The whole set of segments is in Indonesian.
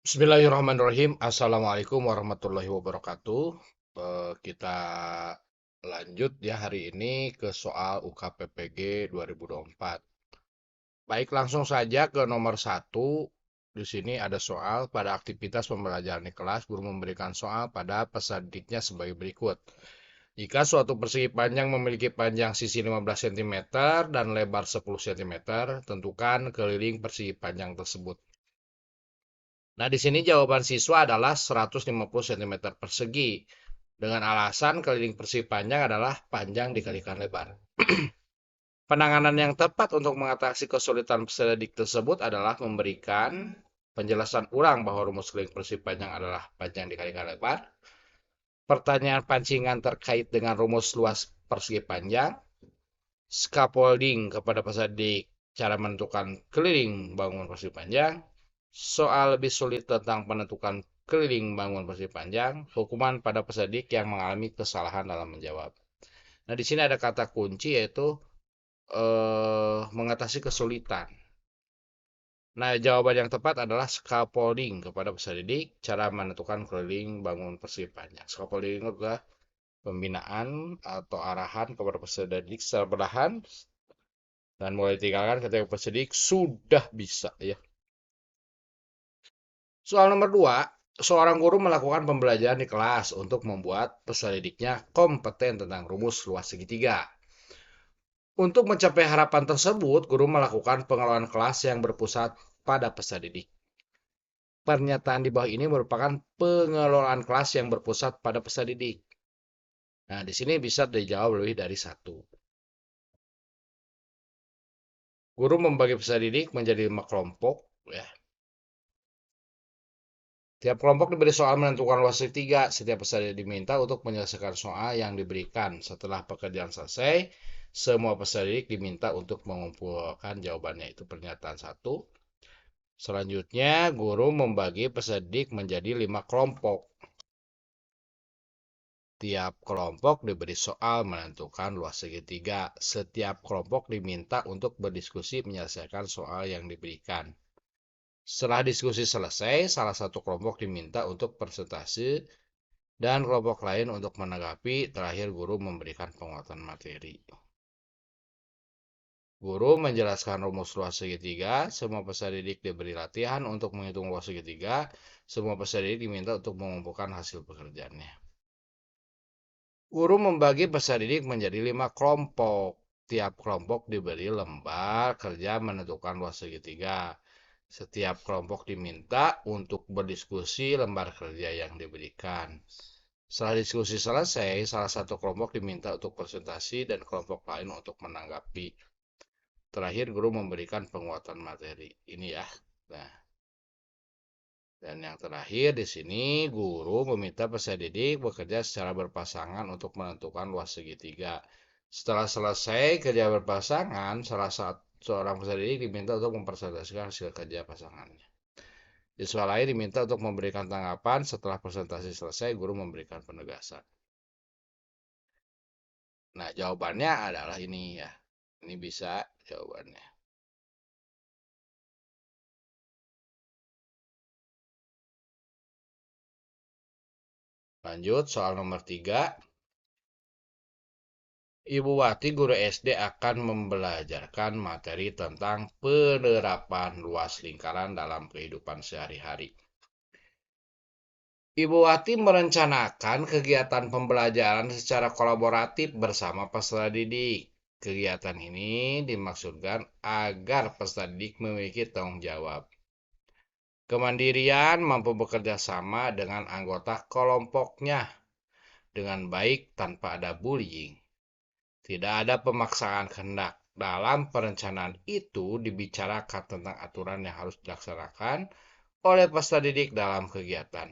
Bismillahirrahmanirrahim. Assalamualaikum warahmatullahi wabarakatuh. Kita lanjut ya hari ini ke soal UKPPG 2024. Baik, langsung saja ke nomor satu. Di sini ada soal pada aktivitas pembelajaran di kelas, guru memberikan soal pada peserta didiknya sebagai berikut. Jika suatu persegi panjang memiliki panjang sisi 15 cm dan lebar 10 cm, tentukan keliling persegi panjang tersebut. Nah, di sini jawaban siswa adalah 150 cm persegi. Dengan alasan keliling persegi panjang adalah panjang dikalikan lebar. Penanganan yang tepat untuk mengatasi kesulitan peserta didik tersebut adalah memberikan penjelasan ulang bahwa rumus keliling persegi panjang adalah panjang dikalikan lebar. Pertanyaan pancingan terkait dengan rumus luas persegi panjang. Scaffolding kepada peserta didik, cara menentukan keliling bangunan persegi panjang. Soal lebih sulit tentang penentukan keliling bangunan persegi panjang, hukuman pada peserta didik yang mengalami kesalahan dalam menjawab. Nah, di sini ada kata kunci yaitu mengatasi kesulitan. Nah, jawaban yang tepat adalah scaffolding kepada peserta didik, cara menentukan keliling bangunan persegi panjang. Scaffolding itu adalah pembinaan atau arahan kepada peserta didik secara perlahan dan mulai ditinggalkan ketika peserta didik sudah bisa ya. Soal nomor 2, seorang guru melakukan pembelajaran di kelas untuk membuat peserta didiknya kompeten tentang rumus luas segitiga. Untuk mencapai harapan tersebut, guru melakukan pengelolaan kelas yang berpusat pada peserta didik. Pernyataan di bawah ini merupakan pengelolaan kelas yang berpusat pada peserta didik. Nah, di sini bisa dijawab lebih dari satu. Guru membagi peserta didik menjadi 5 kelompok. Ya. Tiap kelompok diberi soal menentukan luas segitiga. Setiap peserta diminta untuk menyelesaikan soal yang diberikan. Setelah pekerjaan selesai, semua peserta didik diminta untuk mengumpulkan jawabannya. Itu pernyataan satu. Selanjutnya, guru membagi peserta didik menjadi 5 kelompok. Tiap kelompok diberi soal menentukan luas segitiga. Setiap kelompok diminta untuk berdiskusi menyelesaikan soal yang diberikan. Setelah diskusi selesai, salah satu kelompok diminta untuk presentasi dan kelompok lain untuk menanggapi. Terakhir, guru memberikan penguatan materi. Guru menjelaskan rumus luas segitiga. Semua peserta didik diberi latihan untuk menghitung luas segitiga. Semua peserta didik diminta untuk mengumpulkan hasil pekerjaannya. Guru membagi peserta didik menjadi 5 kelompok. Tiap kelompok diberi lembar kerja menentukan luas segitiga. Setiap kelompok diminta untuk berdiskusi lembar kerja yang diberikan. Setelah diskusi selesai, salah satu kelompok diminta untuk presentasi dan kelompok lain untuk menanggapi. Terakhir, guru memberikan penguatan materi. Ini ya. Nah, dan yang terakhir di sini, guru meminta peserta didik bekerja secara berpasangan untuk menentukan luas segitiga. Setelah selesai kerja berpasangan, salah satu seorang peserta didik diminta untuk mempresentasikan hasil kerja pasangannya. Siswa lain diminta untuk memberikan tanggapan. Setelah presentasi selesai, guru memberikan penegasan. Nah, jawabannya adalah ini ya. Ini bisa jawabannya. Lanjut, soal nomor 3. Ibu Wati, guru SD, akan membelajarkan materi tentang penerapan luas lingkaran dalam kehidupan sehari-hari. Ibu Wati merencanakan kegiatan pembelajaran secara kolaboratif bersama peserta didik. Kegiatan ini dimaksudkan agar peserta didik memiliki tanggung jawab, kemandirian, mampu bekerja sama dengan anggota kelompoknya dengan baik tanpa ada bullying. Tidak ada pemaksaan kehendak. Dalam perencanaan itu dibicarakan tentang aturan yang harus dilaksanakan oleh peserta didik dalam kegiatan.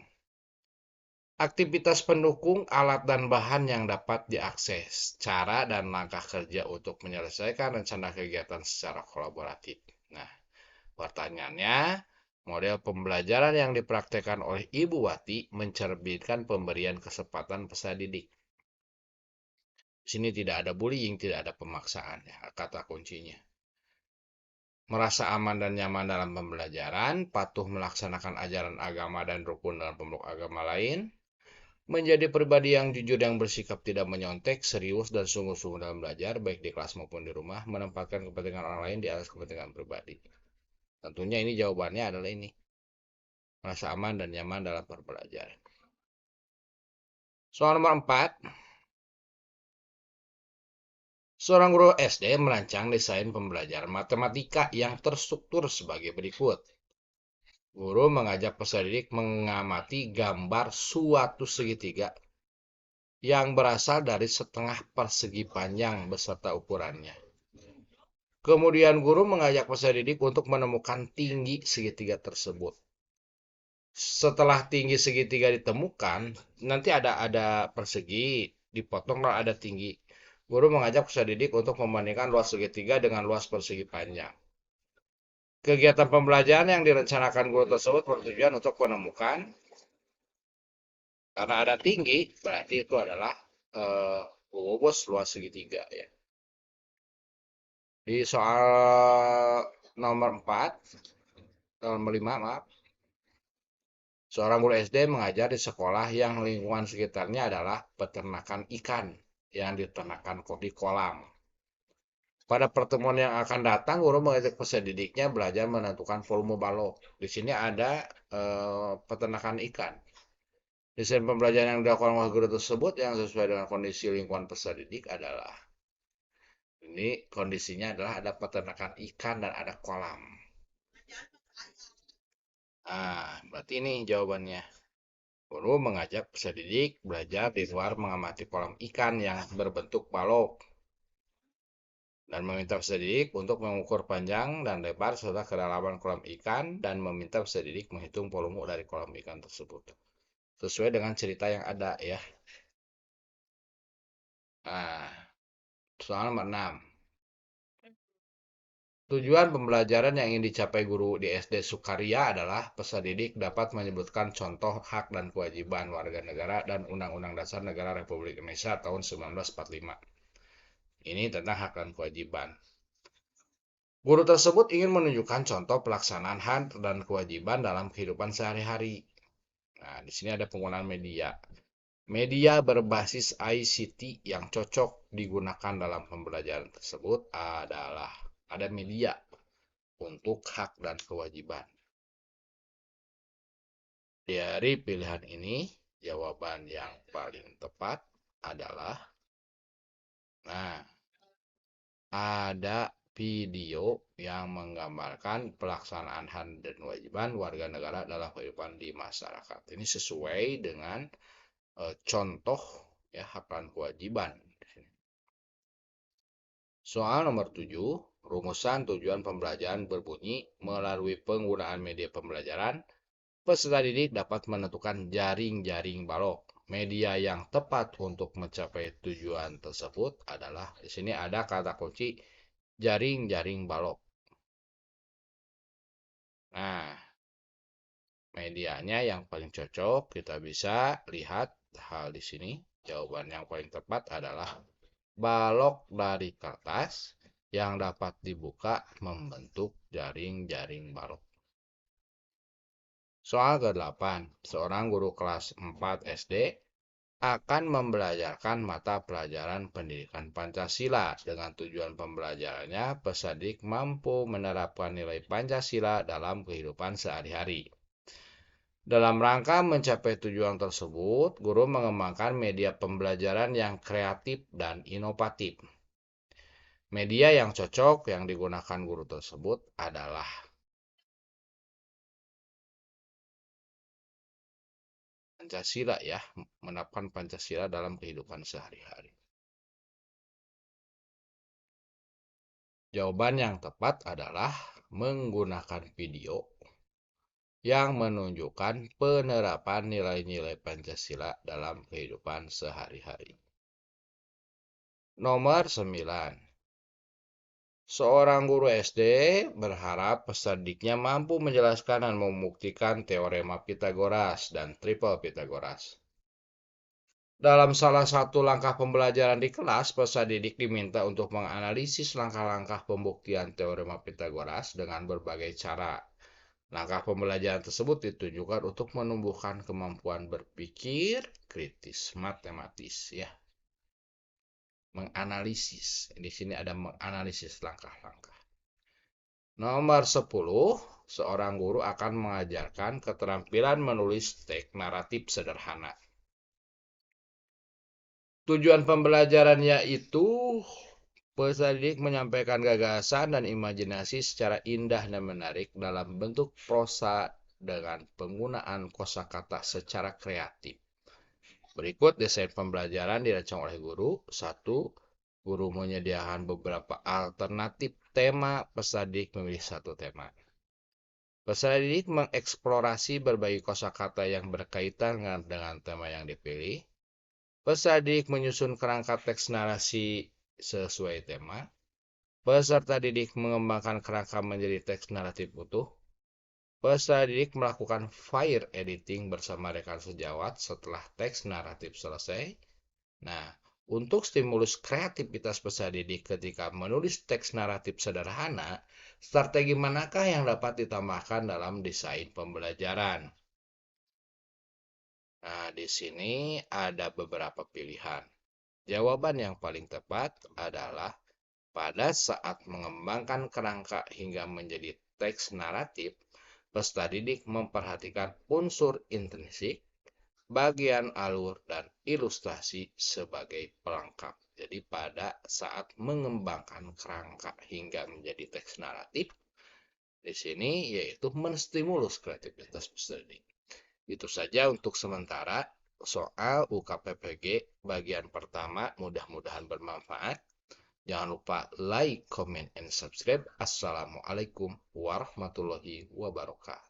Aktivitas pendukung, alat dan bahan yang dapat diakses, cara dan langkah kerja untuk menyelesaikan rencana kegiatan secara kolaboratif. Nah, pertanyaannya, model pembelajaran yang dipraktekkan oleh Ibu Wati mencerminkan pemberian kesempatan peserta didik. Di sini tidak ada bullying, tidak ada pemaksaan ya, kata kuncinya. merasa aman dan nyaman dalam pembelajaran, patuh melaksanakan ajaran agama dan rukun dalam pemeluk agama lain, menjadi pribadi yang jujur yang bersikap tidak menyontek, serius dan sungguh-sungguh dalam belajar, baik di kelas maupun di rumah, menempatkan kepentingan orang lain di atas kepentingan pribadi. Tentunya ini jawabannya adalah ini, merasa aman dan nyaman dalam pembelajaran. Soal nomor 4, seorang guru SD merancang desain pembelajaran matematika yang terstruktur sebagai berikut. Guru mengajak peserta didik mengamati gambar suatu segitiga yang berasal dari setengah persegi panjang beserta ukurannya. Kemudian guru mengajak peserta didik untuk menemukan tinggi segitiga tersebut. Setelah tinggi segitiga ditemukan, nanti ada persegi, dipotong dan ada tinggi. Guru mengajak peserta didik untuk membandingkan luas segitiga dengan luas persegi panjang. Kegiatan pembelajaran yang direncanakan guru tersebut bertujuan untuk menemukan, karena ada tinggi, berarti itu adalah rumus luas segitiga ya. Di soal nomor 4, nomor 5 maaf. Seorang guru SD mengajar di sekolah yang lingkungan sekitarnya adalah peternakan ikan yang diternakan di kolam. Pada pertemuan yang akan datang, guru mengajak peserta didiknya belajar menentukan volume balok. Di sini ada peternakan ikan. Desain pembelajaran yang dilakukan oleh guru tersebut yang sesuai dengan kondisi lingkungan peserta didik adalah, ini kondisinya adalah ada peternakan ikan dan ada kolam. Berarti ini jawabannya. Guru mengajak peserta didik belajar di luar mengamati kolam ikan yang berbentuk balok dan meminta peserta didik untuk mengukur panjang dan lebar serta kedalaman kolam ikan dan meminta peserta didik menghitung volume dari kolam ikan tersebut. Sesuai dengan cerita yang ada ya. Soal nomor 6. Tujuan pembelajaran yang ingin dicapai guru di SD Sukaria adalah peserta didik dapat menyebutkan contoh hak dan kewajiban warga negara dan Undang-Undang Dasar Negara Republik Indonesia tahun 1945. Ini tentang hak dan kewajiban. Guru tersebut ingin menunjukkan contoh pelaksanaan hak dan kewajiban dalam kehidupan sehari-hari. Nah, di sini ada penggunaan media. Media berbasis ICT yang cocok digunakan dalam pembelajaran tersebut adalah ada media untuk hak dan kewajiban. Dari pilihan ini, jawaban yang paling tepat adalah, ada video yang menggambarkan pelaksanaan hak dan kewajiban warga negara dalam kehidupan di masyarakat. Ini sesuai dengan contoh ya hak dan kewajiban. Soal nomor 7, rumusan tujuan pembelajaran berbunyi melalui penggunaan media pembelajaran, peserta didik dapat menentukan jaring-jaring balok. Media yang tepat untuk mencapai tujuan tersebut adalah, di sini ada kata kunci jaring-jaring balok. Nah, medianya yang paling cocok kita bisa lihat hal di sini. Jawaban yang paling tepat adalah balok dari kertas yang dapat dibuka membentuk jaring-jaring balok. Soal ke-8, seorang guru kelas 4 SD akan membelajarkan mata pelajaran pendidikan Pancasila. Dengan tujuan pembelajarannya, peserta didik mampu menerapkan nilai Pancasila dalam kehidupan sehari-hari. Dalam rangka mencapai tujuan tersebut, guru mengembangkan media pembelajaran yang kreatif dan inovatif. Media yang cocok yang digunakan guru tersebut adalah Pancasila ya, menerapkan Pancasila dalam kehidupan sehari-hari. Jawaban yang tepat adalah menggunakan video yang menunjukkan penerapan nilai-nilai Pancasila dalam kehidupan sehari-hari. Nomor 9. Seorang guru SD berharap peserta didiknya mampu menjelaskan dan membuktikan teorema Pitagoras dan triple Pitagoras. Dalam salah satu langkah pembelajaran di kelas, peserta didik diminta untuk menganalisis langkah-langkah pembuktian teorema Pitagoras dengan berbagai cara. Langkah pembelajaran tersebut ditujukan untuk menumbuhkan kemampuan berpikir kritis matematis ya. Menganalisis. Di sini ada menganalisis langkah-langkah. Nomor 10, seorang guru akan mengajarkan keterampilan menulis teks naratif sederhana. Tujuan pembelajarannya itu peserta didik menyampaikan gagasan dan imajinasi secara indah dan menarik dalam bentuk prosa dengan penggunaan kosakata secara kreatif. Berikut desain pembelajaran dirancang oleh guru. 1. Guru menyediakan beberapa alternatif tema, peserta didik memilih satu tema. Peserta didik mengeksplorasi berbagai kosakata yang berkaitan dengan tema yang dipilih. Peserta didik menyusun kerangka teks narasi sesuai tema. Peserta didik mengembangkan kerangka menjadi teks naratif utuh. Peserta didik melakukan fire editing bersama rekan sejawat setelah teks naratif selesai. Nah, untuk stimulus kreativitas peserta didik ketika menulis teks naratif sederhana, strategi manakah yang dapat ditambahkan dalam desain pembelajaran? Nah, di sini ada beberapa pilihan. Jawaban yang paling tepat adalah pada saat mengembangkan kerangka hingga menjadi teks naratif, peserta didik memperhatikan unsur intrinsik, bagian alur, dan ilustrasi sebagai pelengkap. Jadi pada saat mengembangkan kerangka hingga menjadi teks naratif, di sini yaitu menstimulus kreativitas peserta didik. Itu saja untuk sementara soal UKPPG bagian pertama, mudah-mudahan bermanfaat. Jangan lupa like, comment, and subscribe. Assalamualaikum warahmatullahi wabarakatuh.